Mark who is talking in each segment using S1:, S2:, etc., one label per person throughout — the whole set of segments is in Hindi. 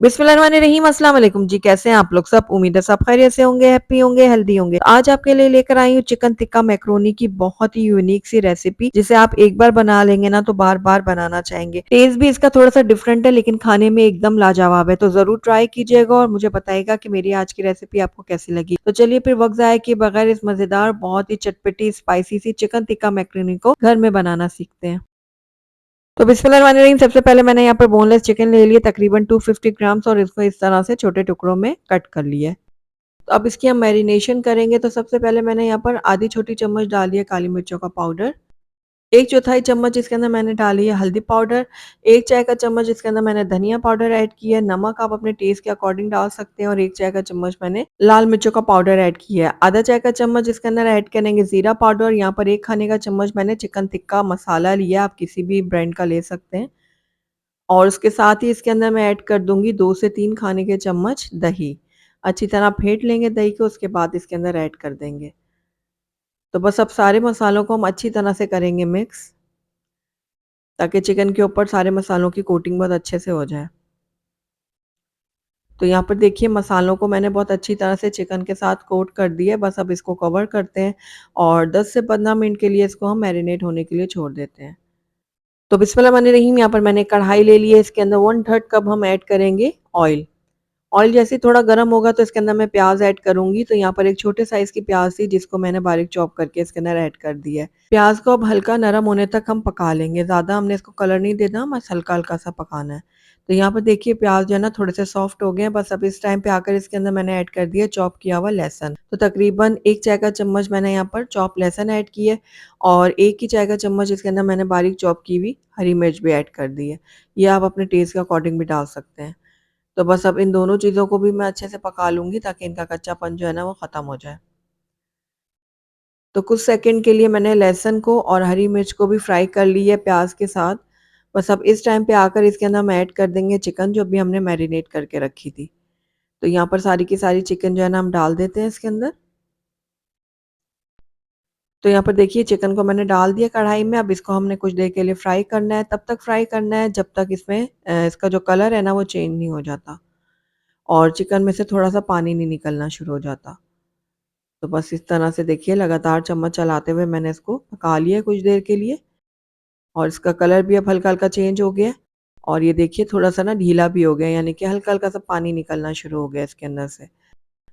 S1: बिस्मिल्लाहिर्रहमानिर्रहीम अस्सलाम वालेकुम जी। कैसे हैं आप लोग सब? उम्मीद है सब खैरियत से होंगे, हैप्पी होंगे, हेल्दी होंगे। आज आपके लिए लेकर आई हूँ चिकन टिक्का मैक्रोनी की बहुत ही यूनिक सी रेसिपी, जिसे आप एक बार बना लेंगे ना तो बार बार बनाना चाहेंगे। टेस्ट भी इसका थोड़ा सा डिफरेंट है लेकिन खाने में एकदम लाजवाब है, तो जरूर ट्राई कीजिएगा और मुझे बताइएगा कि मेरी आज की रेसिपी आपको कैसी लगी। तो चलिए फिर वक्त जाया किए बगैर इस मजेदार बहुत ही चटपटी स्पाइसी सी चिकन टिक्का मैक्रोनी को घर में बनाना सीखते हैं। तो बिस्मिल्लाहिर्रहमानिर्रहीम। सबसे पहले मैंने यहाँ पर बोनलेस चिकन ले लिया तकरीबन 250 ग्राम्स और इसको इस तरह से छोटे टुकड़ों में कट कर लिया है। तो अब इसकी हम मैरिनेशन करेंगे। तो सबसे पहले मैंने यहाँ पर आधी छोटी चम्मच डाल दिया काली मिर्चों का पाउडर, 1/4 चम्मच इसके अंदर मैंने डाली है हल्दी पाउडर, 1 चाय का चम्मच इसके अंदर मैंने धनिया पाउडर ऐड किया है, नमक आप अपने टेस्ट के अकॉर्डिंग डाल सकते हैं और 1 चाय का चम्मच मैंने लाल मिर्चों का पाउडर ऐड किया है। आधा चाय का चम्मच इसके अंदर ऐड करेंगे जीरा पाउडर। यहाँ पर 1 खाने का चम्मच मैंने चिकन टिक्का मसाला लिया, आप किसी भी ब्रांड का ले सकते हैं। और उसके साथ ही इसके अंदर मैं ऐड कर दूँगी 2 से 3 खाने के चम्मच दही। अच्छी तरह फेंट लेंगे दही को, उसके बाद इसके अंदर ऐड कर देंगे। तो बस अब सारे मसालों को हम अच्छी तरह से करेंगे मिक्स, ताकि चिकन के ऊपर सारे मसालों की कोटिंग बहुत अच्छे से हो जाए। तो यहाँ पर देखिए मसालों को मैंने बहुत अच्छी तरह से चिकन के साथ कोट कर दिया है। बस अब इसको कवर करते हैं और 10 से 15 मिनट के लिए इसको हम मैरिनेट होने के लिए छोड़ देते हैं। तो बिस्मिल्लाहिर्रहमानिर्रहीम। यहाँ पर मैंने कढ़ाई ले ली है, इसके अंदर 1/3 कप हम ऐड करेंगे ऑयल। ऑयल जैसे ही थोड़ा गर्म होगा तो इसके अंदर मैं प्याज ऐड करूंगी। तो यहाँ पर एक छोटे साइज की प्याज थी जिसको मैंने बारीक चॉप करके इसके अंदर ऐड कर दिया है। प्याज को अब हल्का नरम होने तक हम पका लेंगे, ज्यादा हमने इसको कलर नहीं देना, बस हल्का हल्का सा पकाना है। तो यहाँ पर देखिए प्याज जो है ना थोड़े से सॉफ्ट हो गए हैं। बस अब इस टाइम पे आकर इसके अंदर मैंने ऐड कर दिया चॉप किया हुआ लहसुन। तो तकरीबन 1 चाय का चम्मच मैंने यहाँ पर चॉप लहसुन ऐड किया है और 1 ही चाय का चम्मच इसके अंदर मैंने बारीक चॉप की हुई हरी मिर्च भी ऐड कर दी है। ये आप अपने टेस्ट के अकॉर्डिंग भी डाल सकते हैं। तो बस अब इन दोनों चीज़ों को भी मैं अच्छे से पका लूँगी ताकि इनका कच्चापन जो है ना वो ख़त्म हो जाए। तो कुछ सेकंड के लिए मैंने लहसुन को और हरी मिर्च को भी फ्राई कर ली है प्याज के साथ। बस अब इस टाइम पे आकर इसके अंदर हम ऐड कर देंगे चिकन जो अभी हमने मैरिनेट करके रखी थी। तो यहाँ पर सारी की सारी चिकन जो है ना हम डाल देते हैं इसके अंदर। तो यहाँ पर देखिए चिकन को मैंने डाल दिया कढ़ाई में। अब इसको हमने कुछ देर के लिए फ्राई करना है, तब तक फ्राई करना है जब तक इसमें इसका जो कलर है ना वो चेंज नहीं हो जाता और चिकन में से थोड़ा-सा पानी नहीं निकलना शुरू हो जाता। तो बस इस तरह से देखिए लगातार चम्मच चलाते हुए मैंने इसको पका लिया है कुछ देर के लिए और इसका कलर भी अब हल्का-हल्का चेंज हो गया है और ये देखिए थोड़ा-सा ना ढीला भी हो गया है, यानी कि हल्का-हल्का सा पानी निकलना शुरू हो गया है इसके अंदर से।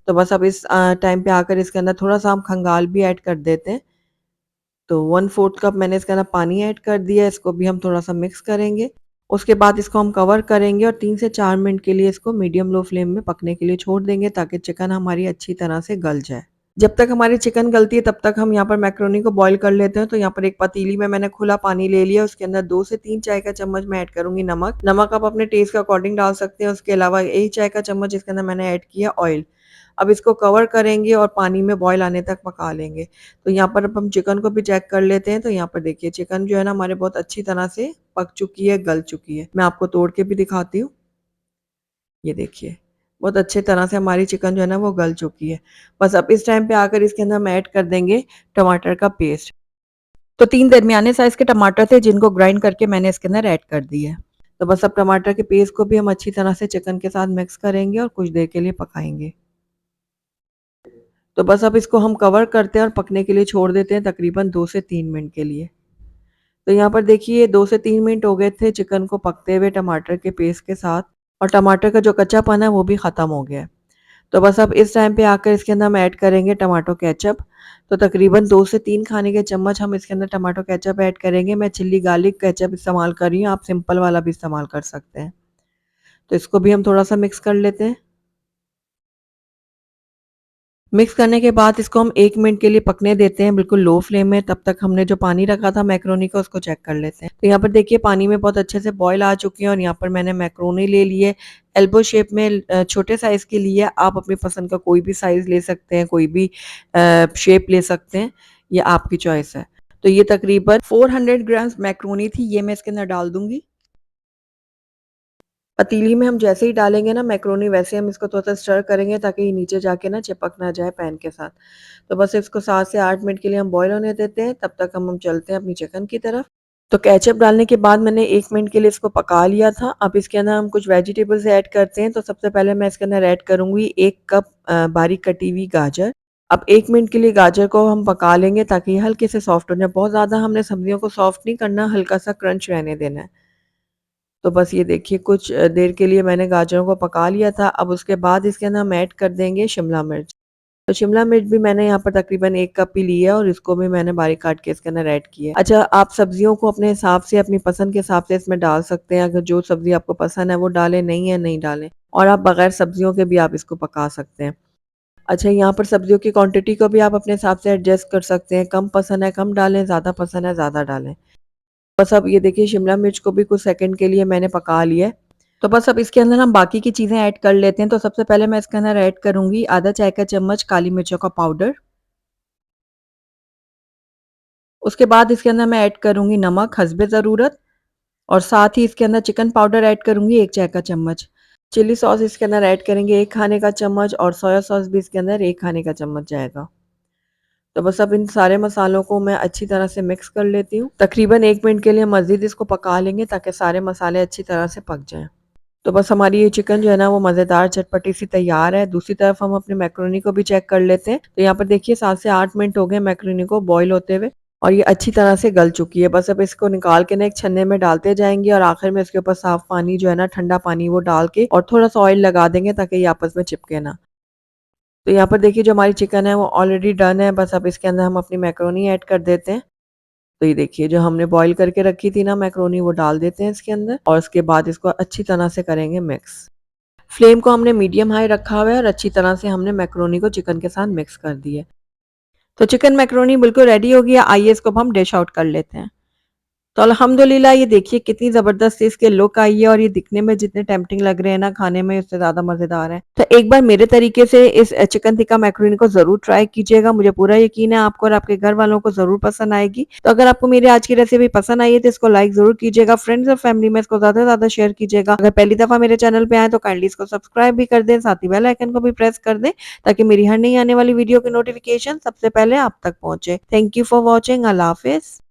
S1: तो बस अब इस टाइम पे आकर इसके अंदर थोड़ा-सा हम खंगाल भी ऐड कर देते हैं। तो 1/4 कप मैंने इसके अंदर पानी ऐड कर दिया है, इसको भी हम थोड़ा-सा मिक्स करेंगे। उसके बाद इसको हम कवर करेंगे और 3 से 4 मिनट के लिए इसको मीडियम लो फ्लेम में पकने के लिए छोड़ देंगे ताकि चिकन हमारी अच्छी तरह से गल जाए। जब तक हमारी चिकन गलती है तब तक हम यहाँ पर मैक्रोनी को बॉईल कर लेते हैं। तो यहाँ पर एक पतीली में मैंने खुला पानी ले लिया, उसके अंदर 2 से 3 चाय का चम्मच मैं ऐड करूँगी नमक। नमक आप अपने टेस्ट के अकॉर्डिंग डाल सकते हैं। उसके अलावा 1 चाय का चम्मच इसके अंदर मैंने ऐड किया ऑयल। अब इसको कवर करेंगे और पानी में बॉयल आने तक पका लेंगे। तो यहाँ पर अब हम चिकन को भी चेक कर लेते हैं। तो यहाँ पर देखिए चिकन जो है ना हमारे बहुत अच्छी तरह से पक चुकी है, गल चुकी है। मैं आपको तोड़ के भी दिखाती हूँ। ये देखिए, बहुत अच्छे तरह से हमारी चिकन जो है ना वो गल चुकी है। बस अब इस टाइम पे आकर इसके अंदर हम ऐड कर देंगे टमाटर का पेस्ट। तो 3 दरमियाने साइज़ के टमाटर थे जिनको ग्राइंड करके मैंने इसके अंदर ऐड कर दिए है। तो बस अब टमाटर के पेस्ट को भी हम अच्छी तरह से चिकन के साथ मिक्स करेंगे और कुछ देर के लिए पकाएँगे। तो बस अब इसको हम कवर करते हैं और पकने के लिए छोड़ देते हैं तकरीबन 2 से 3 मिनट के लिए। तो यहाँ पर देखिए 2 से 3 मिनट हो गए थे चिकन को पकते हुए टमाटर के पेस्ट के साथ और टमाटर का जो कच्चापन है वो भी ख़त्म हो गया है। तो बस अब इस टाइम पे आकर इसके अंदर हम ऐड करेंगे टमाटो केचप। तो तकरीबन 2 से 3 खाने के चम्मच हम इसके अंदर टमाटो केचप ऐड करेंगे। मैं चिल्ली गार्लिक केचप इस्तेमाल कर रही हूँ, आप सिंपल वाला भी इस्तेमाल कर सकते हैं। तो इसको भी हम थोड़ा-सा मिक्स कर लेते हैं। मिक्स करने के बाद इसको हम 1 मिनट के लिए पकने देते हैं बिल्कुल लो फ्लेम में। तब तक हमने जो पानी रखा था मैक्रोनी का उसको चेक कर लेते हैं। तो यहाँ पर देखिए पानी में बहुत अच्छे से बॉयल आ चुकी है और यहाँ पर मैंने मैक्रोनी ले ली है। एल्बो शेप में छोटे साइज़ की ली है। आप अपनी पसंद का कोई भी साइज़ ले सकते हैं, कोई भी शेप ले सकते हैं। ये आपकी चॉइस है। तो ये तकरीबन 400 ग्राम्स मैक्रोनी थी, ये मैं इसके अंदर डाल दूँगी। पतीली में हम जैसे ही डालेंगे ना मैक्रोनी वैसे हम इसको थोड़ा-सा स्टर करेंगे ताकि ये नीचे जाके ना चिपक ना जाए पैन के साथ। तो बस इसको 7 से 8 मिनट के लिए हम बॉयल होने देते हैं, तब तक हम चलते हैं अपनी चिकन की तरफ। तो केचअप डालने के बाद मैंने 1 मिनट के लिए इसको पका लिया था। अब इसके अंदर हम कुछ वेजिटेबल्स ऐड करते हैं। तो सबसे पहले मैं इसके अंदर ऐड करूँगी 1 कप बारीक कटी हुई गाजर। अब 1 मिनट के लिए गाजर को हम पका लेंगे ताकि ये हल्के से सॉफ्ट हो जाए। बहुत ज़्यादा हमने सब्जियों को सॉफ्ट नहीं करना, हल्का-सा क्रंच रहने देना है। तो बस ये देखिए कुछ देर के लिए मैंने गाजरों को पका लिया था। अब उसके बाद इसके अंदर हम ऐड कर देंगे शिमला मिर्च। तो शिमला मिर्च भी मैंने यहाँ पर तकरीबन 1 कप ही ली है और इसको भी मैंने बारीक काट के इसके अंदर ऐड किया है। अच्छा, आप सब्जियों को अपने हिसाब से, अपनी पसंद के हिसाब से इसमें डाल सकते हैं। अगर जो सब्ज़ी आपको पसंद है वो डालें, नहीं है नहीं डालें। और आप बगैर सब्जियों के भी आप इसको पका सकते हैं। अच्छा, यहाँ पर सब्जियों की क्वांटिटी को भी आप अपने हिसाब से एडजस्ट कर सकते हैं। कम पसंद है कम डालें, ज़्यादा पसंद है ज़्यादा डालें। बस अब ये देखिए शिमला मिर्च को भी कुछ सेकंड के लिए मैंने पका लिया है। तो बस अब इसके अंदर हम बाकी की चीज़ें ऐड कर लेते हैं। तो सबसे पहले मैं इसके अंदर ऐड करूँगी आधा चाय का चम्मच काली मिर्चों का पाउडर। उसके बाद इसके अंदर मैं ऐड करूँगी नमक हस्बे ज़रूरत और साथ ही इसके अंदर चिकन पाउडर ऐड करूँगी 1 चाय का चम्मच। चिली सॉस इसके अंदर ऐड करेंगे 1 खाने का चम्मच और सोया सॉस भी इसके अंदर 1 खाने का चम्मच जाएगा। तो बस अब इन सारे मसालों को मैं अच्छी तरह से मिक्स कर लेती हूँ। तकरीबन 1 मिनट के लिए मज़ीद इसको पका लेंगे ताकि सारे मसाले अच्छी तरह से पक जाएँ। तो बस हमारी ये चिकन जो है ना वो मज़ेदार चटपटी सी तैयार है। दूसरी तरफ हम अपने मैकरोनी को भी चेक कर लेते हैं। तो यहाँ पर देखिए 7 से 8 मिनट हो गए मैकरोनी को बॉयल होते हुए और ये अच्छी तरह से गल चुकी है। बस अब इसको निकाल के ना एक छन्ने में डालते जाएँगे और आखिर में इसके ऊपर साफ़ पानी जो है ना ठंडा पानी वो डाल के और थोड़ा-सा ऑयल लगा देंगे ताकि ये आपस में चिपके ना। तो यहाँ पर देखिए जो हमारी चिकन है वो ऑलरेडी डन है। बस अब इसके अंदर हम अपनी मैकरोनी ऐड कर देते हैं। तो ये देखिए जो हमने बॉयल करके रखी थी ना मैकरोनी वो डाल देते हैं इसके अंदर और उसके बाद इसको अच्छी तरह से करेंगे मिक्स। फ्लेम को हमने मीडियम हाई रखा हुआ है और अच्छी तरह से हमने मैकरोनी को चिकन के साथ मिक्स कर दिया है। तो चिकन मैकरोनी बिल्कुल रेडी हो गया। आइए इसको अब हम डिश आउट कर लेते हैं। तो अल्हम्दुलिल्लाह ये देखिए कितनी ज़बरदस्त इसके लुक आई है और ये दिखने में जितने टेम्प्टिंग लग रहे हैं ना खाने में उससे ज़्यादा मज़ेदार है। तो एक बार मेरे तरीके से इस चिकन टिक्का मैकरोनी को ज़रूर ट्राई कीजिएगा। मुझे पूरा यकीन है आपको और आपके घर वालों को ज़रूर पसंद आएगी। तो अगर आपको मेरी आज की रेसिपी पसंद आई है तो इसको लाइक ज़रूर कीजिएगा। फ्रेंड्स और फैमिली में इसको ज़्यादा से ज़्यादा शेयर कीजिएगा। अगर पहली दफ़ा मेरे चैनल पे आए तो काइंडली इसको सब्सक्राइब भी कर दें, साथ ही बेल आइकन को भी प्रेस कर दें ताकि मेरी हर नई आने वाली वीडियो की नोटिफिकेशन सबसे पहले आप तक पहुंचे। Thank you for watching. अल्लाह हाफ़िज़।